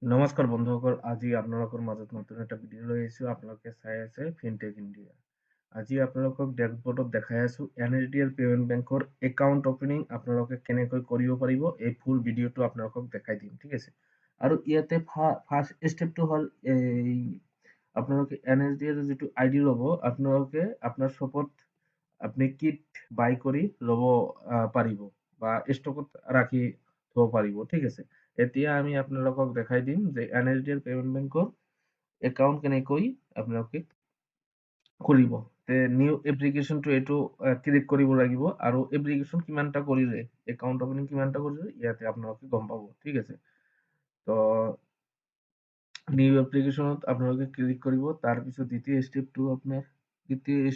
নমস্কাৰ বন্ধুসকল, আজি আপোনালোকৰ মাজত নতুন এটা ভিডিঅ' লৈ আহিছোঁ। আপোনালোকে চাই আছে ফিনটেক ইণ্ডিয়া। আজি আপোনালোকক ডেশবৰ্ডত দেখাই আছোঁ NSDL পেমেণ্ট বেংকৰ একাউণ্ট অপেনিং আপোনালোকে কেনেকৈ কৰিব পাৰিব। এই ফুল ভিডিঅ'টো আপোনালোকক দেখাই দিম, ঠিক আছে। আৰু ইয়াতে ফাৰ্ষ্ট ষ্টেপটো হ'ল এই আপোনালোকে NSDL যিটো ID ল'ব, আপোনালোকে আপোনাৰ শ্বপত আপুনি কিট বাই কৰি ল'ব পাৰিব বা ষ্টকত ৰাখি থব পাৰিব, ঠিক আছে। এতিয়া আমি আপোনালোকক দেখাই দিম যে NSDL পেমেণ্ট বেংকৰ একাউণ্ট কেনেকৈ আপোনালোকে খুলিব। নিউ এপ্লিকেশ্যনটো এইটো ক্লিক কৰিব লাগিব আৰু এপ্লিকেশ্যন কিমানটা কৰিলে, একাউণ্ট অপেনিং কিমানটা কৰিলে ইয়াতে আপোনালোকে গম পাব, ঠিক আছে। তো নিউ এপ্লিকেশ্যনত আপোনালোকে ক্লিক কৰিব। তাৰপিছত দ্বিতীয়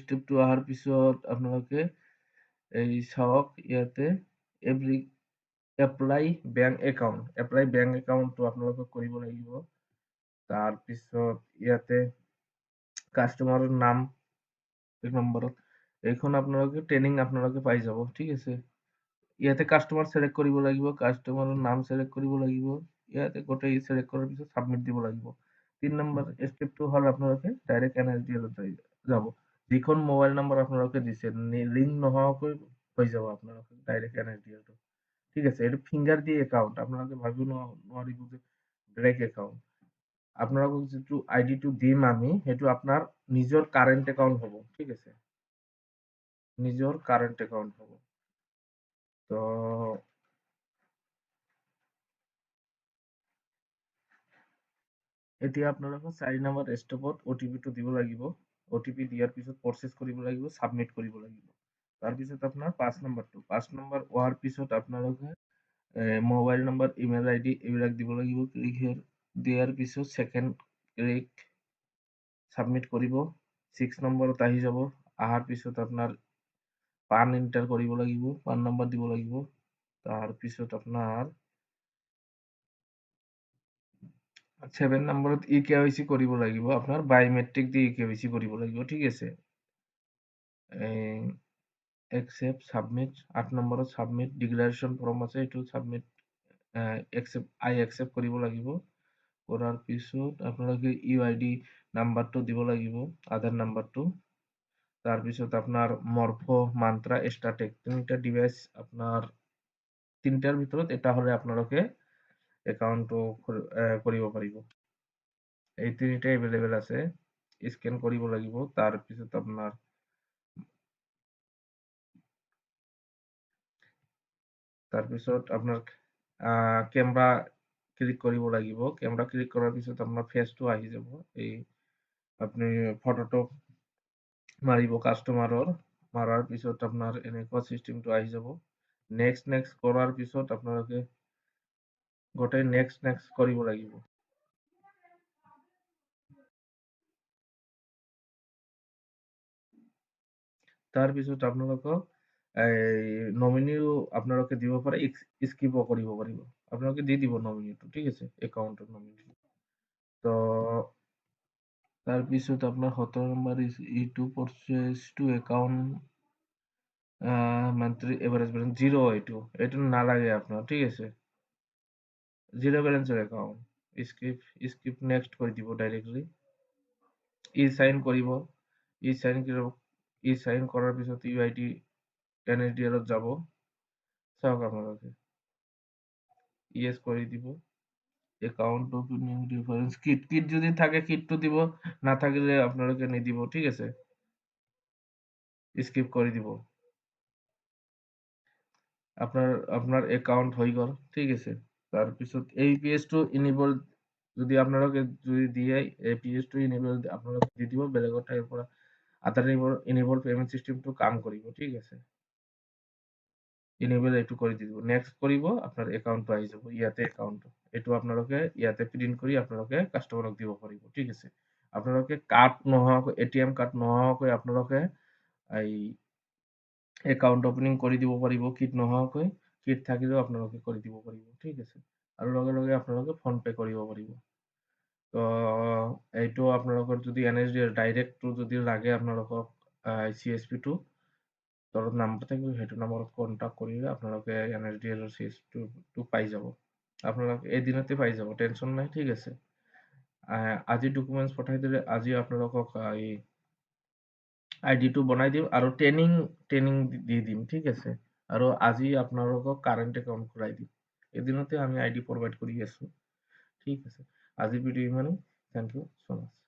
ষ্টেপটো অহাৰ পিছত আপোনালোকে এই চাওক ইয়াতে এপ্লাই বেংক একাউণ্টটো আপোনালোকে কৰিব লাগিব। তাৰপিছত ইয়াতে কাষ্টমাৰৰ নাম এক নম্বৰত এইখন আপোনালোকে ট্ৰেইনিং আপোনালোকে পাই যাব, ঠিক আছে। ইয়াতে কাষ্টমাৰ চিলেক্ট কৰিব লাগিব, কাষ্টমাৰৰ নাম চিলেক্ট কৰিব লাগিব। ইয়াতে গোটেই চিলেক্ট কৰাৰ পিছত সাবমিট দিব লাগিব। 3 নম্বৰ ষ্টেপটো হ'ল আপোনালোকে ডাইৰেক্ট NSDL যাব। যিখন মোবাইল নম্বৰ আপোনালোকে দিছে লিংক নোহোৱাকৈ হৈ যাব আপোনালোকে ডাইৰেক্ট NSDL, ঠিক আছে। এইটো ফিংগাৰ দি একাউণ্ট, আপোনালোকে ভাবিব নোৱাৰিব যে বেলেগ একাউণ্ট। আপোনালোকক যিটো আইডিটো দিম আমি সেইটো আপোনাৰ নিজৰ কাৰেণ্ট একাউণ্ট হ'ব, ঠিক আছে। নিজৰ কাৰেণ্ট একাউণ্ট হ'ব। তো এতিয়া আপোনালোকে 4 নম্বৰ ষ্টেপত OTPটো দিব লাগিব। OTP দিয়াৰ পিছত প্ৰচেছ কৰিব লাগিব, সাবমিট কৰিব লাগিব। তাৰপিছত আপোনাৰ 5 নম্বৰ হোৱাৰ পিছত আপোনালোকে মোবাইল নম্বৰ, ইমেইল ID এইবিলাক দিব লাগিব। দিয়াৰ পিছত ছেকেণ্ড ক্লিক সাবমিট কৰিব। 6 নম্বৰত আহি যাব। অহাৰ পিছত আপোনাৰ পান এণ্টাৰ কৰিব লাগিব, পান নম্বৰ দিব লাগিব। তাৰপিছত আপোনাৰ 7 নম্বৰত eKYC কৰিব লাগিব। আপোনাৰ বায়োমেট্ৰিক দি eKYC কৰিব লাগিব, ঠিক আছে। Accept, submit. 8 নম্বৰত সাবমিট ডিক্লাৰেশ্যন ফৰ্ম আছে, এইটো সাবমিট আই একচেপ্ট কৰিব লাগিব। কৰাৰ পিছত আপোনালোকে UID নাম্বাৰটো দিব লাগিব, আধাৰ নাম্বাৰটো। তাৰপিছত আপোনাৰ মৰফো, মান্ত্ৰা, ষ্টাটেক তিনিটা ডিভাইচ আপোনাৰ তিনিটাৰ ভিতৰত এটা হ'লে আপোনালোকে একাউণ্টটো কৰিব পাৰিব। এই তিনিটা এভেইলেবল আছে, স্কেন কৰিব লাগিব। তাৰপিছত আপোনাৰ কেমেৰা ক্লিক কৰিব লাগিব। কেমেৰা ক্লিক কৰাৰ পিছত আপোনাৰ ফেচটো আহি যাব। এই আপুনি ফটোটো মাৰিব কাষ্টমাৰৰ, মাৰাৰ পিছত আপোনাৰ এনেকুৱা চিষ্টেমটো আহি যাব। নেক্সট কৰাৰ পিছত আপোনালোকে গোটেই নেক্সট কৰিব লাগিব। তাৰপিছত আপোনালোকক নমিনীও আপোনালোকে দিব পাৰে, স্কিপো কৰিব পাৰিব। আপোনালোকে দি দিব নমিনীটো, ঠিক আছে, একাউণ্টৰ নমিনী। তো তাৰপিছত আপোনাৰ 17 নম্বৰ এইটো process two account monthly average balance zero', এইটো নালাগে আপোনাৰ, ঠিক আছে। জিৰ' বেলেঞ্চৰ একাউণ্ট স্কিপ নেক্সট কৰি দিব ডাইৰেক্টলি। সাইন কৰিব। সাইন কৰাৰ পিছত UID NSDL যাব। চাওক আপোনালোকে ইয়েছ কৰি দিব। একাউণ্ট ওপেনিং ডিফাৰেন্স কিট যদি থাকে কিটটো দিব, নাথাকিলে আপোনালোকে নিদিব, ঠিক আছে। স্কিপ কৰি দিব। আপনাৰ একাউন্ট হৈ গ'ল, ঠিক আছে। তাৰপিছত এই পেজটো ইনেবল যদি আপোনালোকে দিয়ে, এই পেজটো ইনেবল আপোনালোকে দি দিব, বেলেগৰ ঠাইৰ পৰা আধাৰ ইনেবল পেমেন্ট সিস্টেমটো কাম কৰিব, ঠিক আছে। ইনেবল এইটো কৰি দিব। নেক্সট কৰিব, আপনাৰ একাউণ্টটো আহি যাব। ইয়াতে একাউণ্ট, এইটো আপোনালোকে ইয়াতে প্ৰিন্ট কৰি আপোনালোকে কাষ্টমাৰক দিব পাৰিব, ঠিক আছে। আপোনালোকে কাৰ্ড নোহোৱাকৈ, ATM কাৰ্ড নোহোৱাকৈ আপোনালোকে এই একাউণ্ট ওপেনিং কৰি দিব পাৰিব, কিট নোহোৱাকৈ। কিট থাকিলেও আপোনালোকে কৰি দিব পাৰিব, ঠিক আছে। আৰু লগে আপোনালোকে ফোন পে কৰিব পাৰিব। তো এইটো আপোনালোকৰ যদি NSDL ডাইৰেক্টটো যদি লাগে আপোনালোকক CSP2 তলত নাম্বাৰ থাকিব, সেইটো নাম্বাৰত কণ্টেক্ট কৰিলে আপোনালোকে NSDL CSP2 পাই যাব। আপোনালোকে এদিনতে পাই যাব, টেনশ্যন নাই, ঠিক আছে। আজি ডকুমেণ্টছ পঠাই দিলে আজি আপোনালোকক এই আইডিটো বনাই দিম আৰু ট্ৰেইনিং দি দিম, ঠিক আছে। আৰু আজি আপোনালোকক কাৰেণ্ট একাউণ্ট খোলাই দিম। এদিনতে আমি আইডি প্ৰভাইড কৰি আছোঁ, ঠিক আছে। আজিৰ ভিডিঅ' ইমানেই। Thank you so' mass.